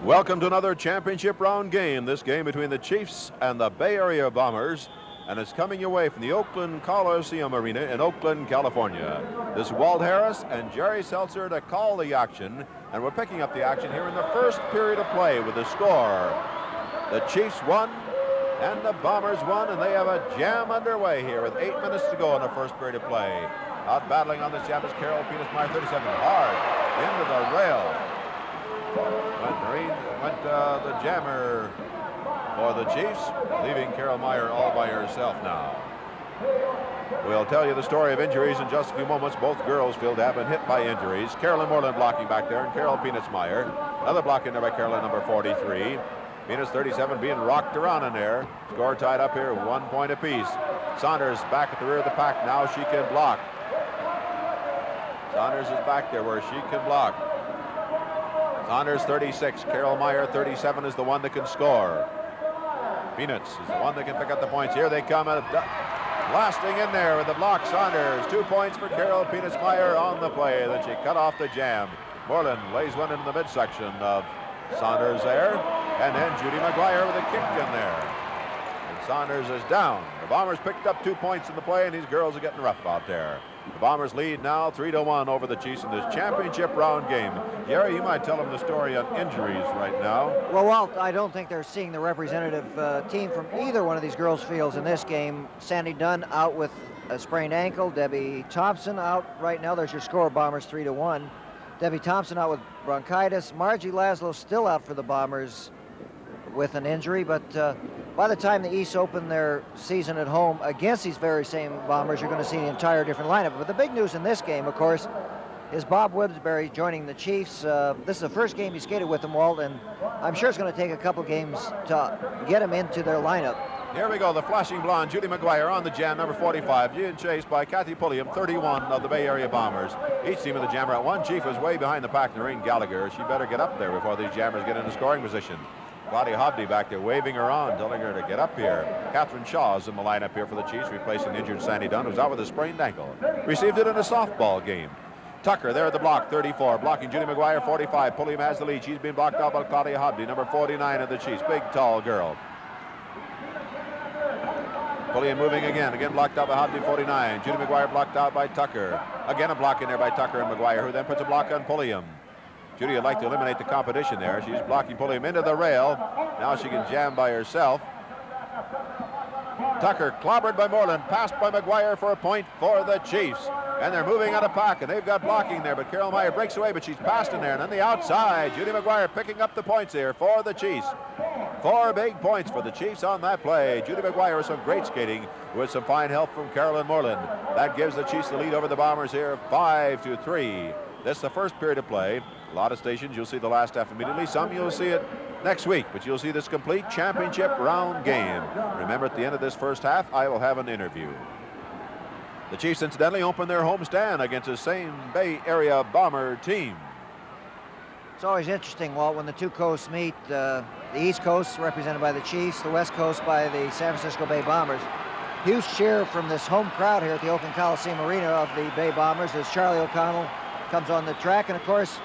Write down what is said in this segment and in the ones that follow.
Welcome to another championship round game. This game between the Chiefs and the Bay Area Bombers. And it's coming your way from the Oakland Coliseum Arena in Oakland, California. This is Walt Harris and Jerry Seltzer to call the action. And we're picking up the action here in the first period of play with the score. The Chiefs won and the Bombers won, and they have a jam underway here with 8 minutes to go in the first period of play. Out battling on this jam is Carol Meyer, 37, hard into the rail. Went the jammer for the Chiefs, leaving Carol Meyer all by herself now. We'll tell you the story of injuries in just a few moments. Both girls feel to have been hit by injuries. Carolyn Moreland blocking back there, and Carol Meyer. Another block in there by Carolyn, number 43. Venus 37 being rocked around in there. Score tied up here, 1 point apiece. Saunders back at the rear of the pack. Now she can block. Saunders is back there where she can block. Saunders 36, Carol Meyer 37 is the one that can score. Venus is the one that can pick up the points. Here they come, blasting in there with the block. Saunders, 2 points for Carol Meyer on the play. Then she cut off the jam. Moreland lays one into the midsection of Saunders there. And then Judy McGuire with a kick in there. And Saunders is down. The Bombers picked up 2 points in the play, and these girls are getting rough out there. The Bombers lead now 3-1 over the Chiefs in this championship round game. Jerry, you might tell them the story on injuries right now. Well, Walt, I don't think they're seeing the representative team from either one of these girls' fields in this game. Sandy Dunn out with a sprained ankle. Debbie Thompson out right now. There's your score, Bombers 3-1. Debbie Thompson out with bronchitis. Margie Laszlo still out for the Bombers with an injury, but by the time the East open their season at home against these very same Bombers, you're going to see an entire different lineup. But the big news in this game, of course, is Bob Wibsbury joining the Chiefs. This is the first game he skated with them, Walt, and I'm sure it's going to take a couple games to get him into their lineup. Here we go, the flashing blonde, Judy McGuire on the jam, number 45. Being chased by Kathy Pulliam, 31 of the Bay Area Bombers. Each team of the jammer at one. Chief is way behind the pack, Noreen Gallagher. She better get up there before these jammers get into scoring position. Claudia Hobdy back there waving her on, telling her to get up here. Catherine Shaw is in the lineup here for the Chiefs, replacing the injured Sandy Dunn, who's out with a sprained ankle. Received it in a softball game. Tucker there at the block, 34, blocking Judy McGuire, 45. Pulliam has the lead. She's being blocked out by Claudia Hobdy, number 49 of the Chiefs. Big, tall girl. Pulliam moving again blocked out by Hobdy, 49. Judy McGuire blocked out by Tucker. Again a block in there by Tucker and McGuire, who then puts a block on Pulliam. Judy would like to eliminate the competition there. She's blocking Pulliam into the rail. Now she can jam by herself. Tucker clobbered by Moreland, passed by McGuire for a point for the Chiefs. And they're moving out of pack, and they've got blocking there, but Carol Meyer breaks away, but she's passed in there. And on the outside, Judy McGuire picking up the points here for the Chiefs. 4 big points for the Chiefs on that play. Judy McGuire with some great skating with some fine help from Carolyn Moreland. That gives the Chiefs the lead over the Bombers here, 5-3. This is the first period of play. A lot of stations, you'll see the last half immediately. Some you'll see it next week, but you'll see this complete championship round game. Remember, at the end of this first half, I will have an interview. The Chiefs, incidentally, open their homestand against the same Bay Area Bomber team. It's always interesting, Walt, when the two coasts meet. The East Coast, represented by the Chiefs, the West Coast by the San Francisco Bay Bombers. Huge cheer from this home crowd here at the Oakland Coliseum Arena of the Bay Bombers as Charlie O'Connell comes on the track. And, of course,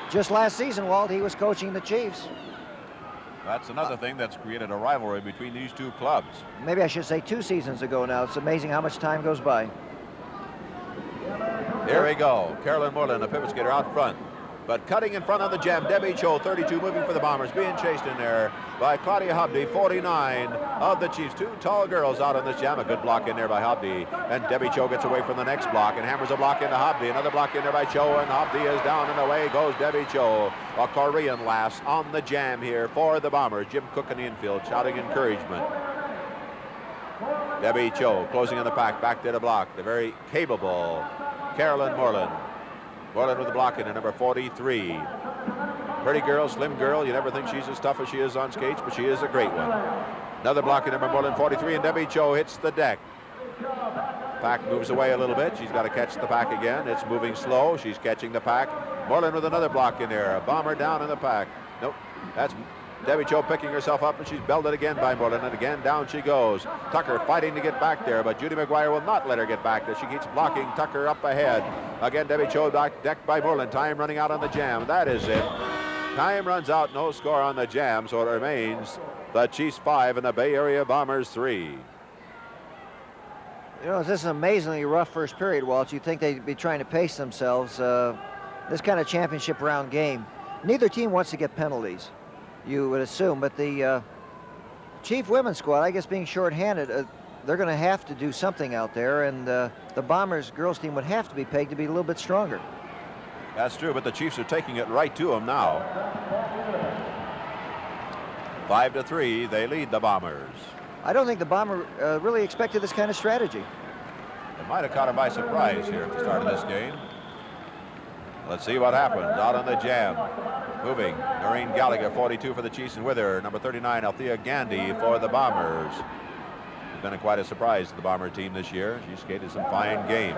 just last season, Walt, he was coaching the Chiefs. That's another thing that's created a rivalry between these two clubs. Maybe I should say 2 seasons ago now. It's amazing how much time goes by. Here we go. Carolyn Moreland, a pivot skater out front. But cutting in front on the jam, Debbie Cho, 32, moving for the Bombers, being chased in there by Claudia Hobdy, 49 of the Chiefs. 2 tall girls out on this jam. A good block in there by Hobdy. And Debbie Cho gets away from the next block and hammers a block into Hobdy. Another block in there by Cho, and Hobdy is down, and away goes Debbie Cho. A Korean lass on the jam here for the Bombers. Jim Cook in the infield shouting encouragement. Debbie Cho closing on the pack, back to the block. The very capable Carolyn Moreland. Moreland with the block in at number 43. Pretty girl, slim girl. You never think she's as tough as she is on skates, but she is a great one. Another block in number Moreland, 43, and Debbie Cho hits the deck. Pack moves away a little bit. She's got to catch the pack again. It's moving slow. She's catching the pack. Moreland with another block in there. A bomber down in the pack. Nope, that's Debbie Cho picking herself up, and she's belted again by Moreland, and again down she goes. Tucker fighting to get back there, but Judy McGuire will not let her get back there. She keeps blocking Tucker up ahead. Again, Debbie Cho decked by Moreland. Time running out on the jam. That is it. Time runs out, no score on the jam, so it remains the Chiefs 5 and the Bay Area Bombers 3. You know, this is an amazingly rough first period, Walt. You'd think they'd be trying to pace themselves. This kind of championship round game, neither team wants to get penalties, you would assume, but the Chief women's squad, I guess being shorthanded, they're going to have to do something out there, and the Bombers girls team would have to be pegged to be a little bit stronger. That's true, but the Chiefs are taking it right to them now. 5-3, they lead the Bombers. I don't think the Bomber really expected this kind of strategy. It might have caught them by surprise here at the start of this game. Let's see what happens out on the jam. Moving, Noreen Gallagher, 42 for the Chiefs, and with her, number 39, Althea Gandy for the Bombers. It's been quite a surprise to the Bomber team this year. She skated some fine games.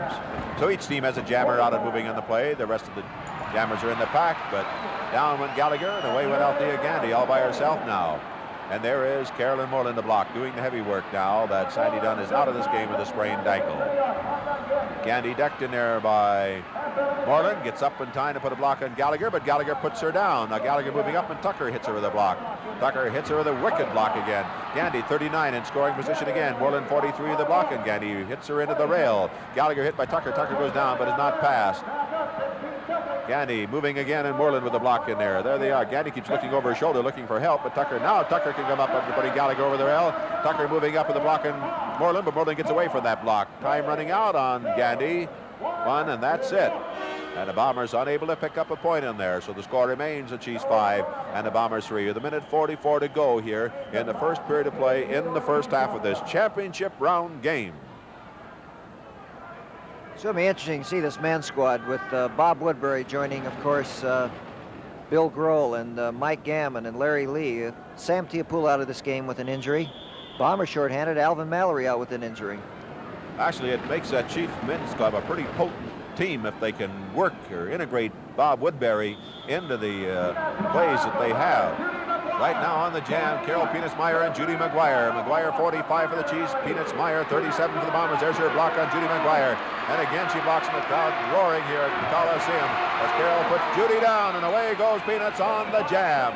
So each team has a jammer out and moving on the play. The rest of the jammers are in the pack, but down went Gallagher, and away went Althea Gandy all by herself now. And there is Carolyn Moreland, the block, doing the heavy work now that Sandy Dunn is out of this game with a sprained ankle. Gandy decked in there by Moreland, gets up in time to put a block on Gallagher, but Gallagher puts her down. Now Gallagher moving up, and Tucker hits her with a block. Tucker hits her with a wicked block again. Gandy, 39, in scoring position again. Moreland, 43, with the block, and Gandy hits her into the rail. Gallagher hit by Tucker. Tucker goes down, but is not passed. Gandy moving again, and Moreland with the block in there. There they are. Gandy keeps looking over her shoulder, looking for help, but Tucker can come up after putting Gallagher over the rail. Tucker moving up with the block, and Moreland, but Moreland gets away from that block. Time running out on Gandy. One, and that's it. And the Bombers unable to pick up a point in there, so the score remains the Chiefs 5 and the Bombers 3. With a minute 44 to go here in the first period of play in the first half of this championship round game. It's going to be interesting to see this men's squad with Bob Woodbury joining, of course, Bill Grohl and Mike Gammon and Larry Lee. Sam Tiapool out of this game with an injury. Bomber shorthanded, Alvin Mallory out with an injury. Actually, it makes that Chiefs men's club a pretty potent team if they can work or integrate Bob Woodbury into the plays that they have. Right now on the jam, Carol Peanuts-Meyer and Judy McGuire. McGuire 45 for the Chiefs, Peanuts-Meyer 37 for the Bombers. There's her block on Judy McGuire. And again, she blocks in the crowd roaring here at the Coliseum as Carol puts Judy down, and away goes Peanuts on the jam.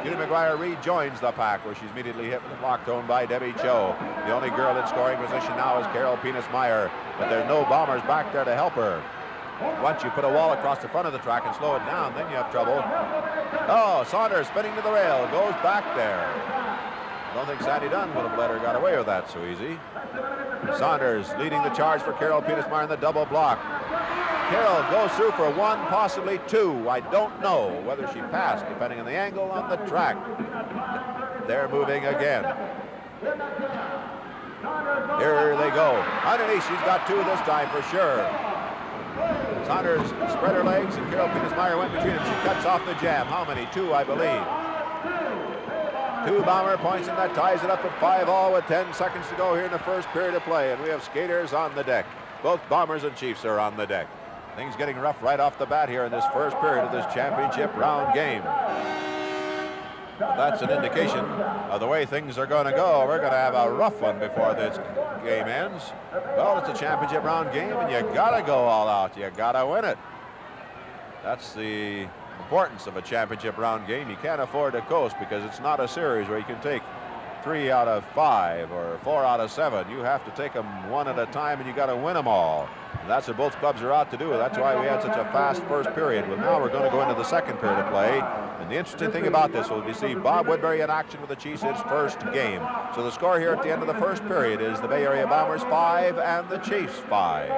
Judy McGuire rejoins the pack, where she's immediately hit with a block thrown by Debbie Cho. The only girl in scoring position now is Carol Peanuts-Meyer, but there's no Bombers back there to help her. Once you put a wall across the front of the track and slow it down, then you have trouble. Oh, Saunders spinning to the rail, goes back there. I don't think Sandy Dunn would have let her got away with that so easy. Saunders leading the charge for Carol Peanuts-Meyer in the double block. Carol goes through for one, possibly two. I don't know whether she passed, depending on the angle on the track. They're moving again. Here they go. Underneath, she's got two this time for sure. Saunders spread her legs, and Carol Peanuts-Meyer went between them. She cuts off the jam. How many? Two, I believe. 2 Bomber points, and that ties it up at 5-all with 10 seconds to go here in the first period of play. And we have skaters on the deck. Both Bombers and Chiefs are on the deck. Things getting rough right off the bat here in this first period of this championship round game. That's an indication of the way things are going to go. We're going to have a rough one before this game ends. Well, it's a championship round game, and you got to go all out. You got to win it. That's the importance of a championship round game. You can't afford to coast, because it's not a series where you can take 3 out of 5 or 4 out of 7. You have to take them one at a time, and you got to win them all. And that's what both clubs are out to do. That's why we had such a fast first period. Well, now we're going to go into the second period of play. And the interesting thing about this will be see Bob Woodbury in action with the Chiefs his first game. So the score here at the end of the first period is the Bay Area Bombers 5 and the Chiefs 5.